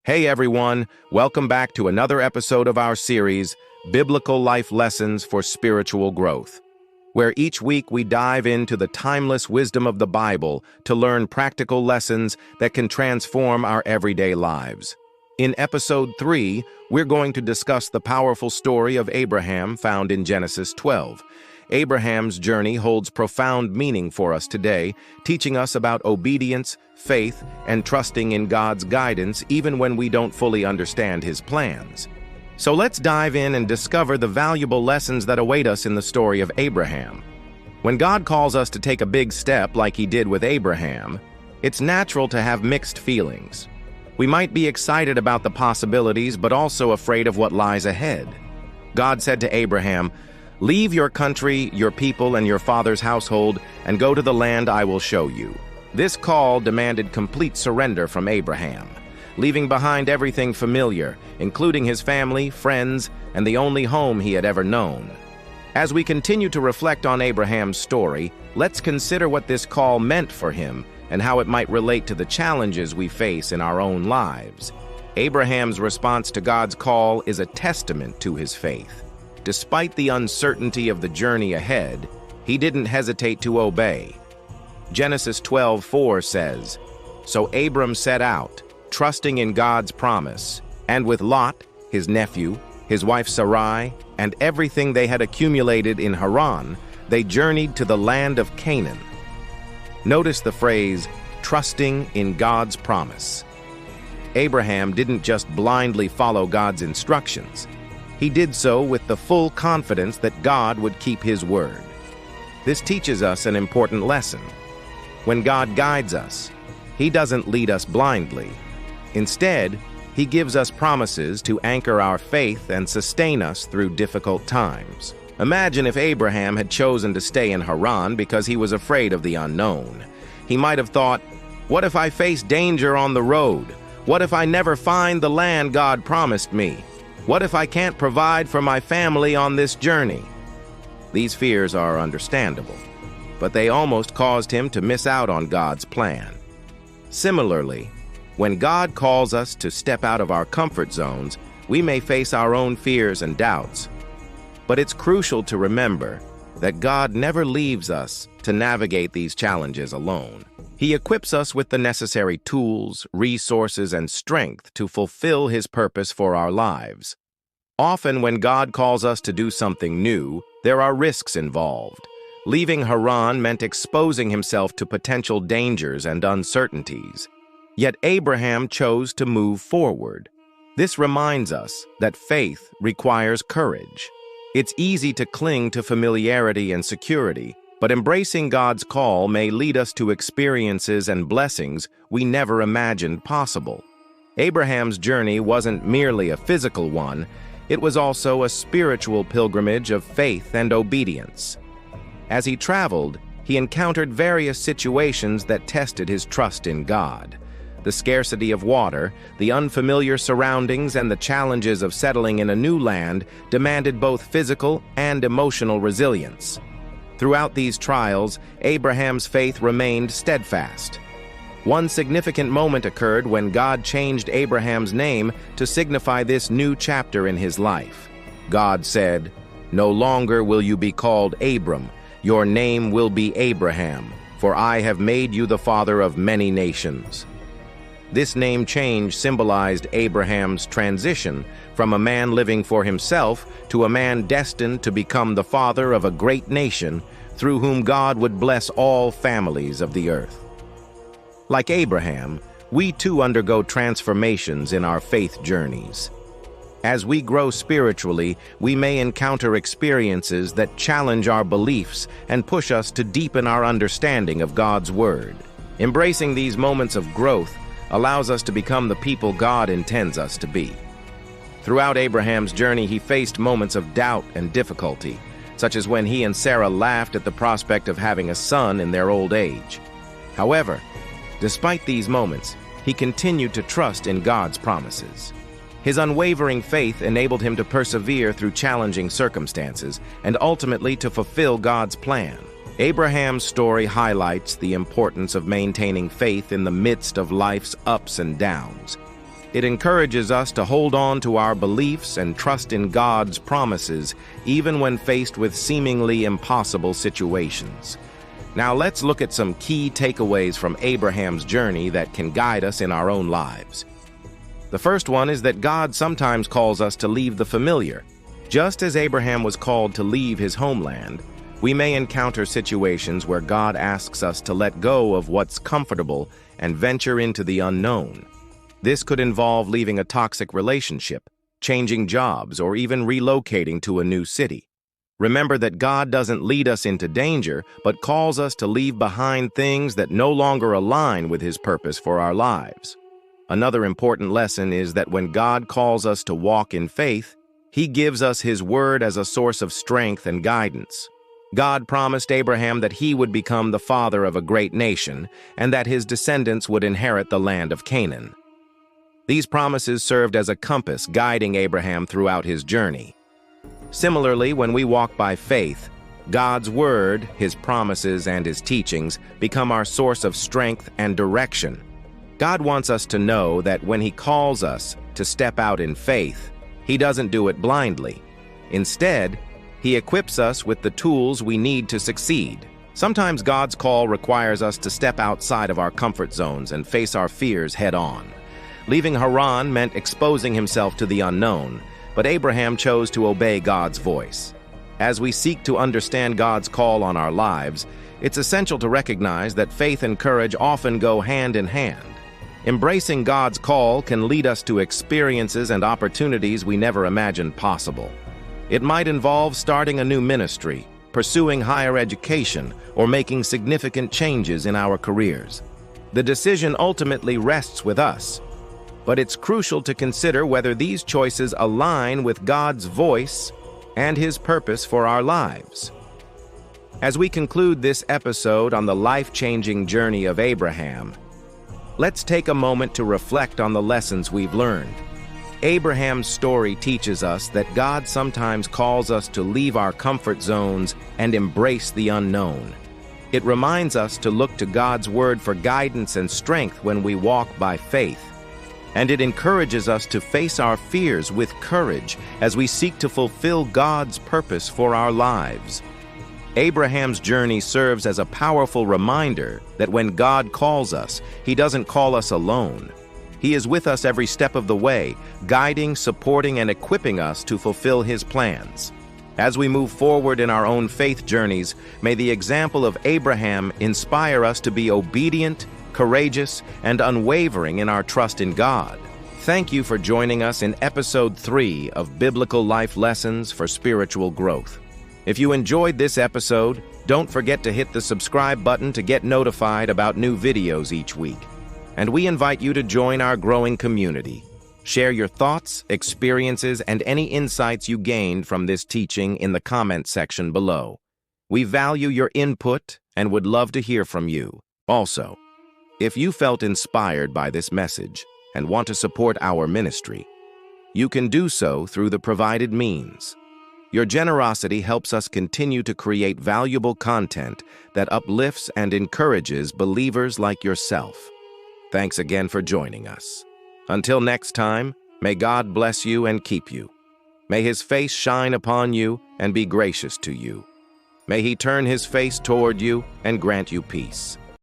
Hey everyone, welcome back to another episode of our series, Biblical Life Lessons for Spiritual Growth, where each week we dive into the timeless wisdom of the Bible to learn practical lessons that can transform our everyday lives. In episode 3, we're going to discuss the powerful story of Abraham found in Genesis 12. Abraham's journey holds profound meaning for us today, teaching us about obedience, faith, and trusting in God's guidance even when we don't fully understand His plans. So let's dive in and discover the valuable lessons that await us in the story of Abraham. When God calls us to take a big step like He did with Abraham, it's natural to have mixed feelings. We might be excited about the possibilities, but also afraid of what lies ahead. God said to Abraham, "Leave your country, your people, and your father's household, and go to the land I will show you." This call demanded complete surrender from Abraham, leaving behind everything familiar, including his family, friends, and the only home he had ever known. As we continue to reflect on Abraham's story, let's consider what this call meant for him and how it might relate to the challenges we face in our own lives. Abraham's response to God's call is a testament to his faith. Despite the uncertainty of the journey ahead, he didn't hesitate to obey. Genesis 12:4 says, "So Abram set out, trusting in God's promise, and with Lot, his nephew, his wife Sarai, and everything they had accumulated in Haran, they journeyed to the land of Canaan." Notice the phrase, trusting in God's promise. Abraham didn't just blindly follow God's instructions. He did so with the full confidence that God would keep His word. This teaches us an important lesson. When God guides us, He doesn't lead us blindly. Instead, He gives us promises to anchor our faith and sustain us through difficult times. Imagine if Abraham had chosen to stay in Haran because he was afraid of the unknown. He might have thought, "What if I face danger on the road? What if I never find the land God promised me? What if I can't provide for my family on this journey?" These fears are understandable, but they almost caused him to miss out on God's plan. Similarly, when God calls us to step out of our comfort zones, we may face our own fears and doubts. But it's crucial to remember that God never leaves us to navigate these challenges alone. He equips us with the necessary tools, resources, and strength to fulfill His purpose for our lives. Often when God calls us to do something new, there are risks involved. Leaving Haran meant exposing himself to potential dangers and uncertainties. Yet Abraham chose to move forward. This reminds us that faith requires courage. It's easy to cling to familiarity and security, but embracing God's call may lead us to experiences and blessings we never imagined possible. Abraham's journey wasn't merely a physical one, it was also a spiritual pilgrimage of faith and obedience. As he traveled, he encountered various situations that tested his trust in God. The scarcity of water, the unfamiliar surroundings, and the challenges of settling in a new land demanded both physical and emotional resilience. Throughout these trials, Abraham's faith remained steadfast. One significant moment occurred when God changed Abraham's name to signify this new chapter in his life. God said, "No longer will you be called Abram, your name will be Abraham, for I have made you the father of many nations." This name change symbolized Abraham's transition from a man living for himself to a man destined to become the father of a great nation through whom God would bless all families of the earth. Like Abraham, we too undergo transformations in our faith journeys. As we grow spiritually, we may encounter experiences that challenge our beliefs and push us to deepen our understanding of God's Word. Embracing these moments of growth allows us to become the people God intends us to be. Throughout Abraham's journey, he faced moments of doubt and difficulty, such as when he and Sarah laughed at the prospect of having a son in their old age. However, despite these moments, he continued to trust in God's promises. His unwavering faith enabled him to persevere through challenging circumstances and ultimately to fulfill God's plan. Abraham's story highlights the importance of maintaining faith in the midst of life's ups and downs. It encourages us to hold on to our beliefs and trust in God's promises, even when faced with seemingly impossible situations. Now let's look at some key takeaways from Abraham's journey that can guide us in our own lives. The first one is that God sometimes calls us to leave the familiar. Just as Abraham was called to leave his homeland, we may encounter situations where God asks us to let go of what's comfortable and venture into the unknown. This could involve leaving a toxic relationship, changing jobs, or even relocating to a new city. Remember that God doesn't lead us into danger, but calls us to leave behind things that no longer align with His purpose for our lives. Another important lesson is that when God calls us to walk in faith, He gives us His word as a source of strength and guidance. God promised Abraham that he would become the father of a great nation and that his descendants would inherit the land of Canaan. These promises served as a compass guiding Abraham throughout his journey. Similarly, when we walk by faith, God's word, His promises, and His teachings become our source of strength and direction. God wants us to know that when He calls us to step out in faith, He doesn't do it blindly. Instead, He equips us with the tools we need to succeed. Sometimes God's call requires us to step outside of our comfort zones and face our fears head-on. Leaving Haran meant exposing himself to the unknown, but Abraham chose to obey God's voice. As we seek to understand God's call on our lives, it's essential to recognize that faith and courage often go hand in hand. Embracing God's call can lead us to experiences and opportunities we never imagined possible. It might involve starting a new ministry, pursuing higher education, or making significant changes in our careers. The decision ultimately rests with us, but it's crucial to consider whether these choices align with God's voice and His purpose for our lives. As we conclude this episode on the life-changing journey of Abraham, let's take a moment to reflect on the lessons we've learned. Abraham's story teaches us that God sometimes calls us to leave our comfort zones and embrace the unknown. It reminds us to look to God's word for guidance and strength when we walk by faith. And it encourages us to face our fears with courage as we seek to fulfill God's purpose for our lives. Abraham's journey serves as a powerful reminder that when God calls us, He doesn't call us alone. He is with us every step of the way, guiding, supporting, and equipping us to fulfill His plans. As we move forward in our own faith journeys, may the example of Abraham inspire us to be obedient, courageous, and unwavering in our trust in God. Thank you for joining us in Episode 3 of Biblical Life Lessons for Spiritual Growth. If you enjoyed this episode, don't forget to hit the subscribe button to get notified about new videos each week. And we invite you to join our growing community. Share your thoughts, experiences, and any insights you gained from this teaching in the comment section below. We value your input and would love to hear from you. Also, if you felt inspired by this message and want to support our ministry, you can do so through the provided means. Your generosity helps us continue to create valuable content that uplifts and encourages believers like yourself. Thanks again for joining us. Until next time, may God bless you and keep you. May His face shine upon you and be gracious to you. May He turn His face toward you and grant you peace.